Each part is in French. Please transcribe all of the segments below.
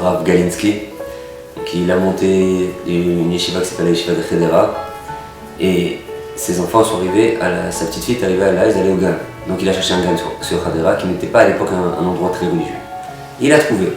Rav Galinsky. Donc il a monté une yeshiva qui s'appelle la yeshiva de Khedera. Et ses enfants sont arrivés, sa petite fille est arrivée à l'âge d'aller au GAN. Donc il a cherché un GAN sur Khedera qui n'était pas à l'époque un endroit très religieux. Il a trouvé.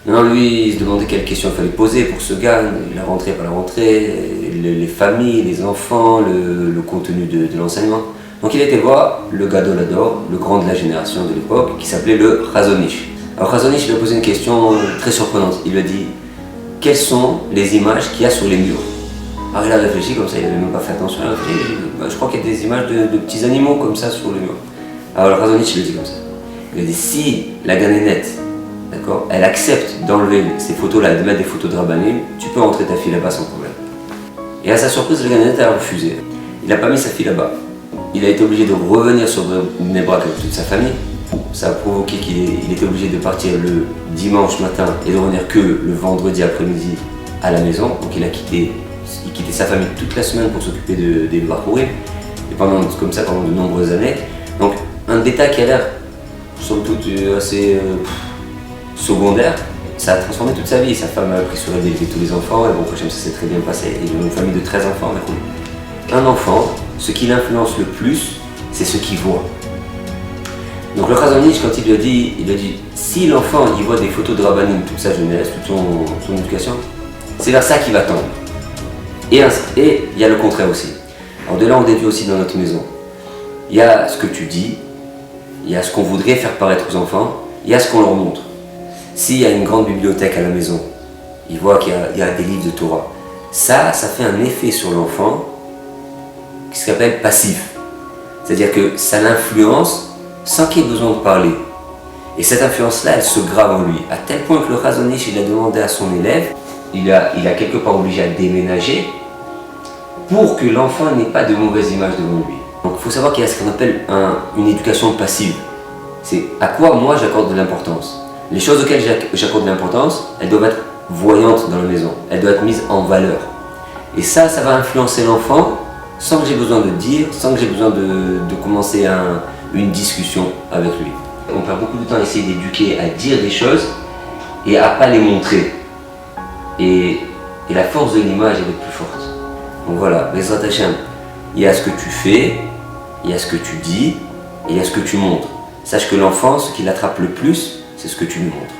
Maintenant lui, il se demandait quelles questions il fallait poser pour ce GAN. La rentrée, pas la rentrée, les familles, les enfants, le contenu de l'enseignement. Donc il a été voir le Gadol Hador, le grand de la génération de l'époque, qui s'appelait le Chazon Ish. Alors Chazon Ish lui a posé une question très surprenante. Il lui a dit quelles sont les images qu'il y a sur les murs. Alors il a réfléchi comme ça, il n'avait même pas fait attention. Il a réfléchi, je crois qu'il y a des images de petits animaux comme ça sur le mur. Alors le Chazon Ish lui a dit comme ça. Il a dit si la Ganénette, d'accord, elle accepte d'enlever ces photos-là, de mettre des photos de Rabbanim, tu peux rentrer ta fille là-bas sans problème. Et à sa surprise, la Ganénette a refusé. Il n'a pas mis sa fille là-bas. Il a été obligé de revenir sur Bnei Brak avec toute sa famille. Ça a provoqué qu'il était obligé de partir le dimanche matin et de revenir que le vendredi après-midi à la maison. Donc il quittait sa famille toute la semaine pour s'occuper des Bachourim. Et pendant de nombreuses années. Donc un détail qui a l'air somme toute assez secondaire, ça a transformé toute sa vie. Sa femme a pris sur elle d'élever tous les enfants et bon, ça s'est très bien passé. Il a une famille de 13 enfants avec lui. Un enfant, ce qui l'influence le plus, c'est ce qu'il voit. Donc le Chazon Ish, quand il lui a dit si l'enfant il voit des photos de Rabbanim toute sa jeunesse, toute son éducation, c'est vers ça qu'il va tendre. Et il y a le contraire aussi. Alors de là on déduit aussi dans notre maison. Il y a ce que tu dis, il y a ce qu'on voudrait faire paraître aux enfants, il y a ce qu'on leur montre. S'il y a une grande bibliothèque à la maison, il voit qu'il y a des livres de Torah. Ça fait un effet sur l'enfant qui s'appelle passif. C'est-à-dire que ça l'influence sans qu'il ait besoin de parler. Et cette influence-là, elle se grave en lui. À tel point que le Chazon Ish, il a demandé à son élève, il a quelque part obligé à déménager pour que l'enfant n'ait pas de mauvaise image devant lui. Donc il faut savoir qu'il y a ce qu'on appelle une éducation passive. C'est à quoi moi j'accorde de l'importance. Les choses auxquelles j'accorde de l'importance, elles doivent être voyantes dans la maison. Elles doivent être mises en valeur. Et ça va influencer l'enfant sans que j'ai besoin de dire, sans que j'ai besoin de commencer une discussion avec lui. On perd beaucoup de temps à essayer d'éduquer, à dire des choses et à pas les montrer. Et la force de l'image, elle est plus forte. Donc voilà, Bezrat Hashem, il y a ce que tu fais, il y a ce que tu dis et il y a ce que tu montres. Sache que l'enfant, ce qui l'attrape le plus, c'est ce que tu lui montres.